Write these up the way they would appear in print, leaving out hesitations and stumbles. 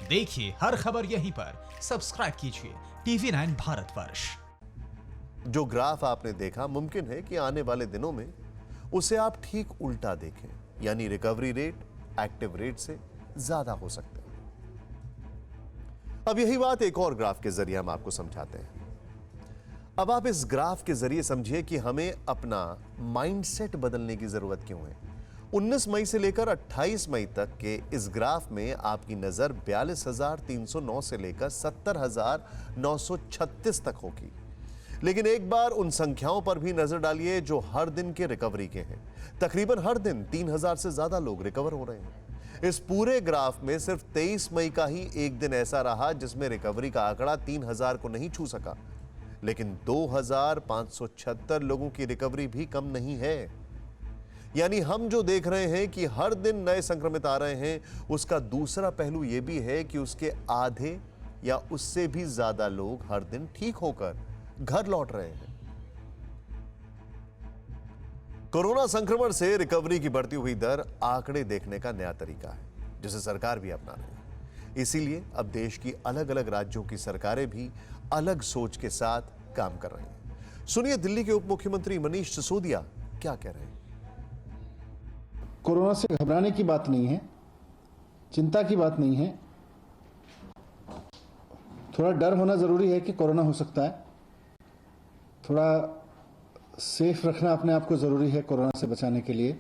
देखिए हर खबर यहीं पर, सब्सक्राइब कीजिए टीवी 9 भारतवर्ष। जो ग्राफ आपने देखा, मुमकिन है कि आने वाले दिनों में उसे आप ठीक उल्टा देखें, यानी रिकवरी रेट एक्टिव रेट से ज्यादा हो सकते हैं। अब यही बात एक और ग्राफ के जरिए हम आपको समझाते हैं। अब आप इस ग्राफ के जरिए समझिए कि हमें अपना माइंडसेट बदलने की जरूरत क्यों है। 19 मई से लेकर 28 मई तक के इस ग्राफ में आपकी नजर 42,309 से लेकर 70,936 तक होगी। लेकिन एक बार उन संख्याओं पर भी नजर डालिए जो हर दिन के रिकवरी के हैं। तकरीबन हर दिन 3,000 से ज्यादा लोग रिकवर हो रहे हैं। इस पूरे ग्राफ में सिर्फ 23 मई का ही एक दिन ऐसा रहा जिसमें रिकवरी का आंकड़ा 3,000 को नहीं छू सका, लेकिन 2,576 लोगों की रिकवरी भी कम नहीं है। यानी हम जो देख रहे हैं कि हर दिन नए संक्रमित आ रहे हैं, उसका दूसरा पहलू यह भी है कि उसके आधे या उससे भी ज्यादा लोग हर दिन ठीक होकर घर लौट रहे हैं। कोरोना संक्रमण से रिकवरी की बढ़ती हुई दर आंकड़े देखने का नया तरीका है, जिसे सरकार भी अपना रही है। इसीलिए अब देश की अलग अलग राज्यों की सरकारें भी अलग सोच के साथ काम कर रही हैं। सुनिए दिल्ली के उप मुख्यमंत्री मनीष सिसोदिया क्या कह रहे हैं। कोरोना से घबराने की बात नहीं है, चिंता की बात नहीं है। थोड़ा डर होना जरूरी है कि कोरोना हो सकता है, थोड़ा सेफ रखना अपने आप को ज़रूरी है कोरोना से बचाने के लिए।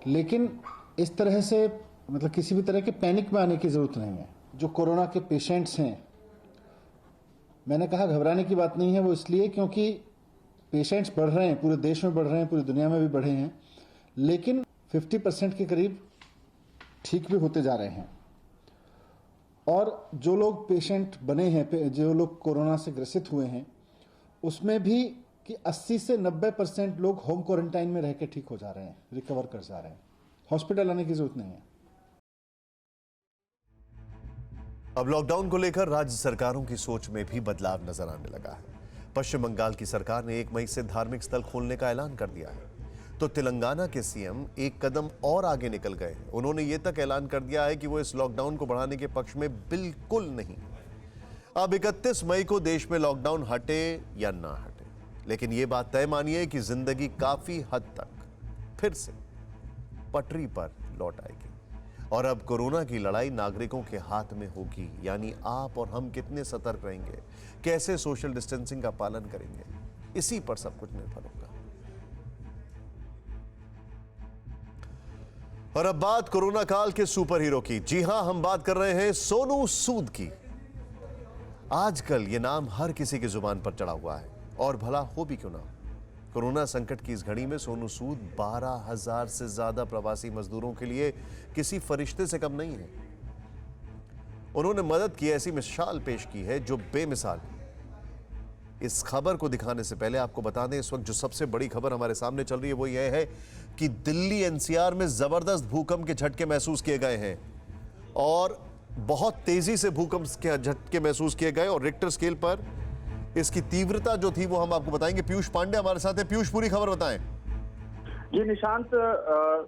लेकिन इस तरह से मतलब किसी भी तरह के पैनिक में आने की ज़रूरत नहीं है। जो कोरोना के पेशेंट्स हैं, मैंने कहा घबराने की बात नहीं है, वो इसलिए क्योंकि पेशेंट्स बढ़ रहे हैं, पूरे देश में बढ़ रहे हैं, पूरी दुनिया में भी बढ़े हैं, लेकिन 50% के करीब ठीक भी होते जा रहे हैं। और जो लोग पेशेंट बने हैं, जो लोग कोरोना से ग्रसित हुए हैं, उसमें भी कि 80 से 90% लोग होम क्वारंटाइन में रह के ठीक हो जा रहे हैं, रिकवर कर जा रहे हैं। हॉस्पिटल आने की जरूरत नहीं है। अब लॉकडाउन को लेकर राज्य सरकारों की सोच में भी बदलाव नजर आने लगा है। पश्चिम बंगाल की सरकार ने 1 मई से धार्मिक स्थल खोलने का ऐलान कर दिया है, तो तेलंगाना के सीएम एक कदम और आगे निकल गए। उन्होंने ये तक ऐलान कर दिया है कि वो इस लॉकडाउन को बढ़ाने के पक्ष में बिल्कुल नहीं। अब 31 मई को देश में लॉकडाउन हटे या ना हटे, लेकिन यह बात तय मानिए कि जिंदगी काफी हद तक फिर से पटरी पर लौट आएगी। और अब कोरोना की लड़ाई नागरिकों के हाथ में होगी, यानी आप और हम कितने सतर्क रहेंगे, कैसे सोशल डिस्टेंसिंग का पालन करेंगे, इसी पर सब कुछ निर्भर होगा। और अब बात कोरोना काल के सुपर हीरो की। जी हां, हम बात कर रहे हैं सोनू सूद की। आजकल ये नाम हर किसी की जुबान पर चढ़ा हुआ है, और भला हो भी क्यों ना। कोरोना संकट की इस घड़ी में सोनू सूद 12,000 से ज्यादा प्रवासी मजदूरों के लिए किसी फरिश्ते से कम नहीं है। उन्होंने मदद की ऐसी मिसाल पेश की है जो बेमिसाल है। इस खबर को दिखाने से पहले आपको बता दें, इस वक्त जो सबसे बड़ी खबर हमारे सामने चल रही है वो यह है कि दिल्ली एनसीआर में जबरदस्त भूकंप के झटके महसूस किए गए हैं, और बहुत तेजी से भूकंप के झटके महसूस किए गए। और रिक्टर स्केल पर इसकी तीव्रता जो थी वो हम आपको बताएंगे। पीयूष पांडे हमारे साथ है। पीयूष, पूरी खबर बताएं। जी निशांत,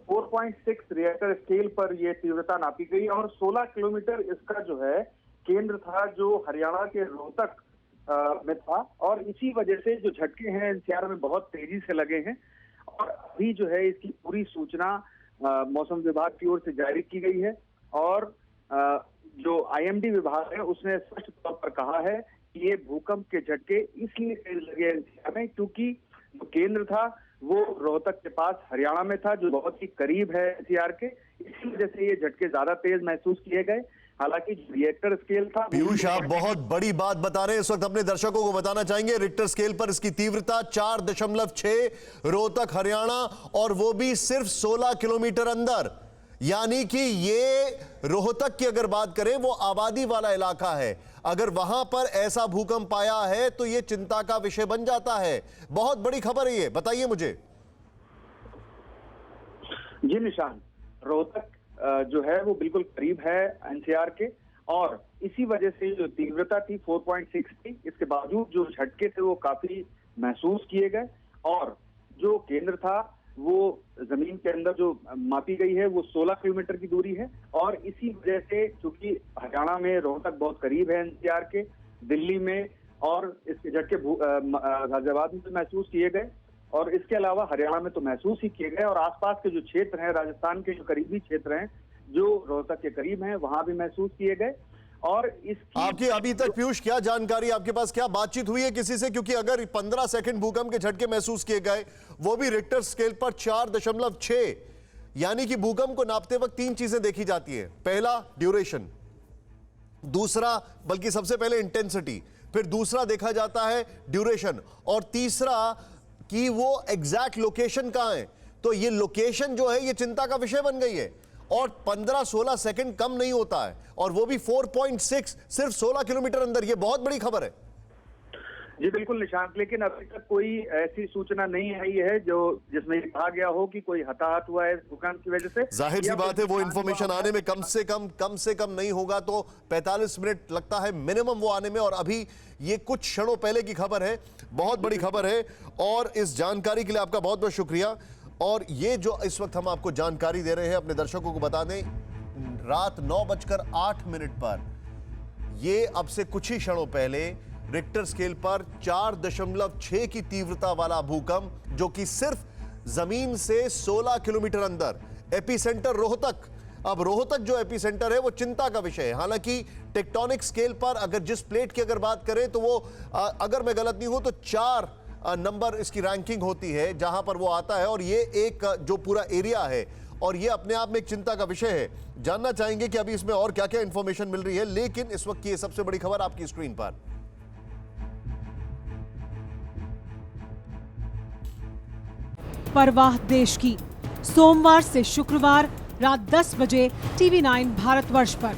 4.6 रिएक्टर स्केल पर यह तीव्रता नापी गई और 16 किलोमीटर इसका जो है केंद्र था, जो हरियाणा के रोहतक में था। और इसी वजह से जो झटके हैं एनसीआर में बहुत तेजी से लगे हैं। और अभी जो है इसकी पूरी सूचना मौसम विभाग की ओर से जारी की गई है। और जो आईएमडी विभाग है उसने स्पष्ट तौर पर कहा है कि ये भूकंप के झटके इसलिए तेज लगे एनसीआर में क्योंकि जो केंद्र था वो रोहतक के पास हरियाणा में था, जो बहुत ही करीब है एनसीआर के। इसी वजह से ये झटके ज्यादा तेज महसूस किए गए। हालांकि रिएक्टर स्केल था। पीयूष, आप बहुत बड़ी बात बता रहे हैं, इस वक्त अपने दर्शकों को बताना चाहेंगे रिक्टर स्केल पर इसकी तीव्रता 4.6, रोहतक हरियाणा, और वो भी सिर्फ 16 किलोमीटर अंदर। यानी कि ये रोहतक की अगर बात करें वो आबादी वाला इलाका है, अगर वहां पर ऐसा भूकंप आया है तो ये चिंता का विषय बन जाता है। बहुत बड़ी खबर है ये, बताइए मुझे। जी निशान, रोहतक जो है वो बिल्कुल करीब है एनसीआर के, और इसी वजह से जो तीव्रता थी 4.6 थी। इसके बावजूद जो झटके थे वो काफी महसूस किए गए। और जो केंद्र था वो जमीन के अंदर जो मापी गई है वो 16 किलोमीटर की दूरी है। और इसी वजह से चूंकि हरियाणा में रोहतक बहुत करीब है एनसीआर के, दिल्ली में और इसके झटके गाजियाबाद में तो महसूस किए गए, और इसके अलावा हरियाणा में तो महसूस ही किए गए, और आसपास के जो क्षेत्र हैं, राजस्थान के जो करीबी क्षेत्र हैं जो रोहतक के करीब हैं, वहां भी महसूस किए गए। और इसकी आपकी अभी तक पीयूष क्या जानकारी, आपके पास क्या बातचीत हुई है किसी से? क्योंकि अगर 15 सेकंड भूकंप के झटके महसूस किए गए, वो भी रिक्टर स्केल पर 4.6, यानी कि भूकंप को नापते वक्त 3 चीजें देखी जाती है। पहला ड्यूरेशन, दूसरा बल्कि सबसे पहले इंटेंसिटी, फिर दूसरा देखा जाता है ड्यूरेशन, और तीसरा कि वो एग्जैक्ट लोकेशन कहां है। तो ये लोकेशन जो है ये चिंता का विषय बन गई है, और 15-16 सेकंड कम नहीं होता है, और वो भी 4.6, सिर्फ 16 किलोमीटर अंदर। ये बहुत बड़ी खबर है। जी बिल्कुल निशांत, लेकिन अभी तक कोई ऐसी सूचना नहीं आई है जो जिसमें कहा गया हो कि कोई हताहत हुआ है इस भूकंप की वजह से। जाहिर सी बात है वो इंफॉर्मेशन आने में कम से कम नहीं होगा तो 45 मिनट लगता है मिनिमम वो आने में, और अभी ये कुछ क्षणों पहले की खबर है, बहुत बड़ी खबर है। और इस जानकारी के लिए आपका बहुत बहुत शुक्रिया। और ये जो इस वक्त हम आपको जानकारी दे रहे हैं, अपने दर्शकों को बता दें, रात 9:08 पर, ये अब से कुछ ही क्षणों पहले रिक्टर स्केल पर 4.6 की तीव्रता वाला भूकंप, जो कि सिर्फ जमीन से 16 किलोमीटर अंदर, एपिसेंटर रोहतक। अब रोहतक जो एपिसेंटर है वो चिंता का विषय है। हालांकि टेक्टोनिक स्केल पर अगर जिस प्लेट की अगर बात करें तो वो अगर मैं गलत नहीं हूं तो 4 नंबर इसकी रैंकिंग होती है जहां पर वो आता है, और ये एक जो पूरा एरिया है, और ये अपने आप में एक चिंता का विषय है। जानना चाहेंगे कि अभी इसमें और क्या क्या इंफॉर्मेशन मिल रही है, लेकिन इस वक्त की ये सबसे बड़ी खबर आपकी स्क्रीन पर। परवाह देश की, सोमवार से शुक्रवार रात 10 बजे TV9 भारतवर्ष पर।